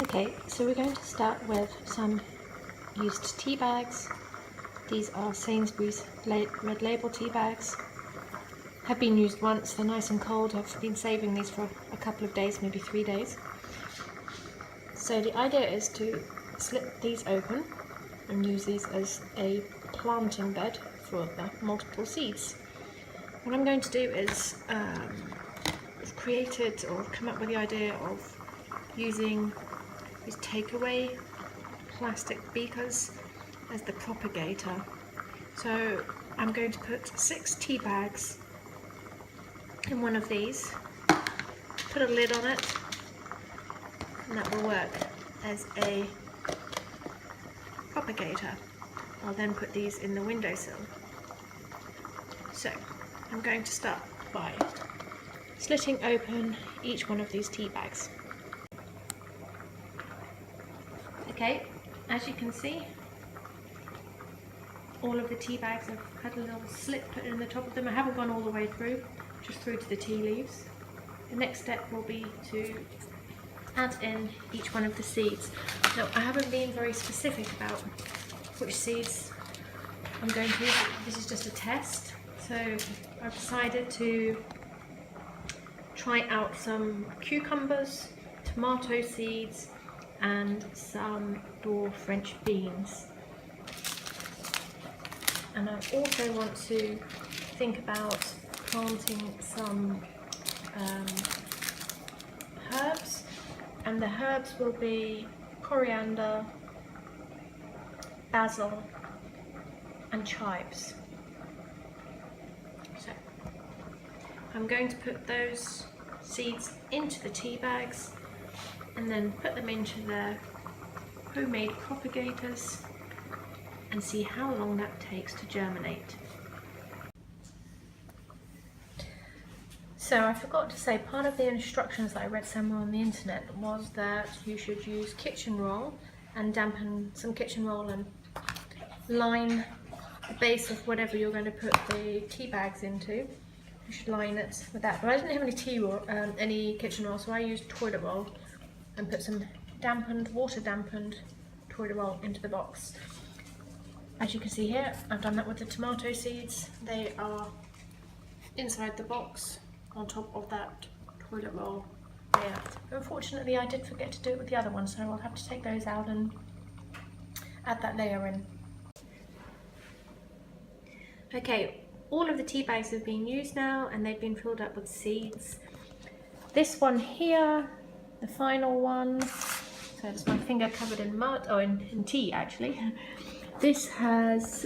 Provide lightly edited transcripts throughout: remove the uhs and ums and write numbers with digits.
Okay, so we're going to start with some used tea bags. These are Sainsbury's red label tea bags. Have been used once, they're nice and cold. I've been saving these for a couple of days, maybe 3 days. So the idea is to slip these open and use these as a planting bed for the multiple seeds. What I'm going to do is I've created or come up with the idea of using these takeaway plastic beakers as the propagator. So I'm going to put 6 tea bags in one of these, put a lid on it, and that will work as a propagator. I'll then put these in the windowsill. So I'm going to start by slitting open each one of these tea bags. Okay, as you can see, all of the tea bags have had a little slit put in the top of them. I haven't gone all the way through, just through to the tea leaves. The next step will be to add in each one of the seeds. Now, I haven't been very specific about which seeds I'm going to use. This is just a test, so I've decided to try out some cucumbers, tomato seeds, and some Dwarf French beans. And I also want to think about planting some herbs, and the herbs will be coriander, basil, and chives. So I'm going to put those seeds into the tea bags and then put them into their homemade propagators and see how long that takes to germinate. So I forgot to say, part of the instructions that I read somewhere on the internet was that you should use kitchen roll and dampen some kitchen roll and line the base of whatever you're going to put the tea bags into. You should line it with that, but I didn't have any kitchen roll, so I used toilet roll and put some water dampened toilet roll into the box. As you can see here, I've done that with the tomato seeds. They are inside the box on top of that toilet roll layer. Unfortunately, I did forget to do it with the other one, so I'll have to take those out and add that layer in. Okay, all of the tea bags have been used now and they've been filled up with seeds. This one here, the final one, so it's my finger covered in mud, in tea actually. This has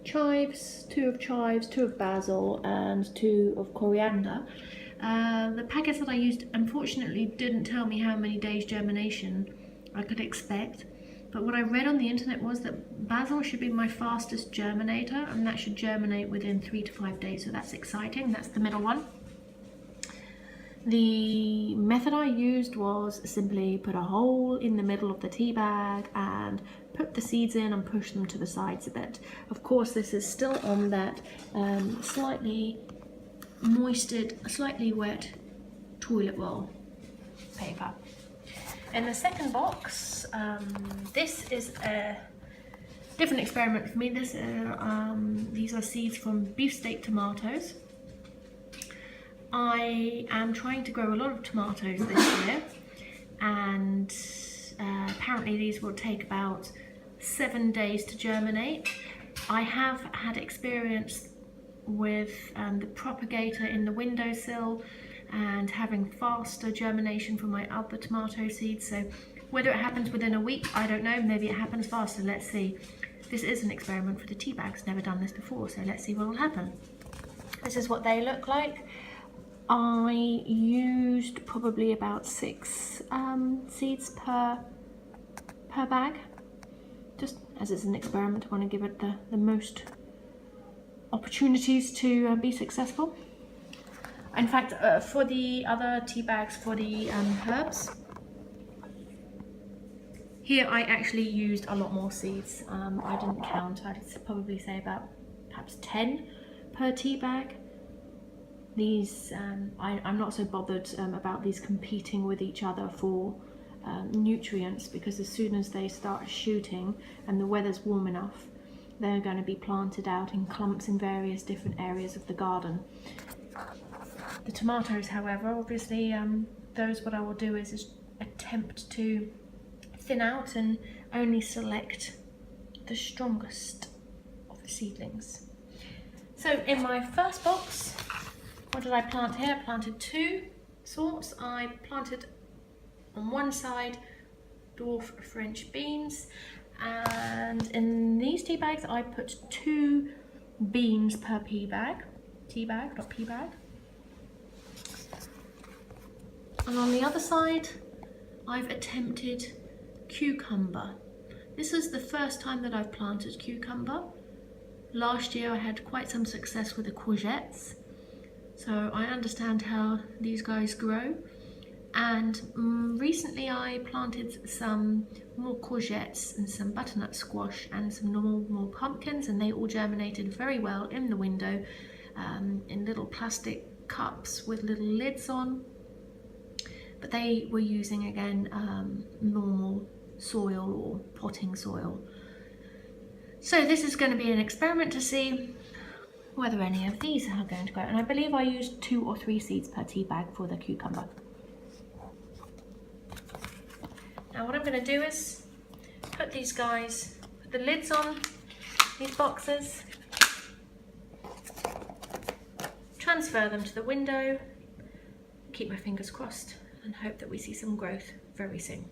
chives, 2 of chives, 2 of basil, and 2 of coriander. The packets that I used unfortunately didn't tell me how many days germination I could expect, but what I read on the internet was that basil should be my fastest germinator, and that should germinate within 3 to 5 days, so that's exciting. That's the middle one. The method I used was simply put a hole in the middle of the tea bag and put the seeds in and push them to the sides a bit. Of course, this is still on that slightly moisted, slightly wet toilet roll paper. In the second box, this is a different experiment for me. These are seeds from beefsteak tomatoes. I am trying to grow a lot of tomatoes this year, and apparently these will take about 7 days to germinate. I have had experience with the propagator in the windowsill and having faster germination from my other tomato seeds, so whether it happens within a week, I don't know. Maybe it happens faster, let's see. This is an experiment for the tea bags, never done this before, so let's see what will happen. This is what they look like. I used probably about 6 seeds per bag, just as it's an experiment. I want to give it the most opportunities to be successful. In fact, for the other tea bags, for the herbs, here I actually used a lot more seeds. I didn't count. I'd probably say about perhaps 10 per tea bag. These, I'm not so bothered about these competing with each other for nutrients, because as soon as they start shooting and the weather's warm enough, they're going to be planted out in clumps in various different areas of the garden. The tomatoes, however, obviously, those what I will do is attempt to thin out and only select the strongest of the seedlings. So in my first box, what did I plant here? I planted two sorts. I planted on one side Dwarf French beans, and in these tea bags I put 2 beans per pea bag. Teabag, not pea bag. And on the other side I've attempted cucumber. This is the first time that I've planted cucumber. Last year I had quite some success with the courgettes, so I understand how these guys grow. And recently I planted some more courgettes and some butternut squash and some normal pumpkins, and they all germinated very well in the window, in little plastic cups with little lids on. But they were using, again, normal soil or potting soil. So this is going to be an experiment to see whether any of these are going to grow. And I believe I used 2 or 3 seeds per tea bag for the cucumber. Now what I'm going to do is put these guys, put the lids on these boxes, transfer them to the window, keep my fingers crossed and hope that we see some growth very soon.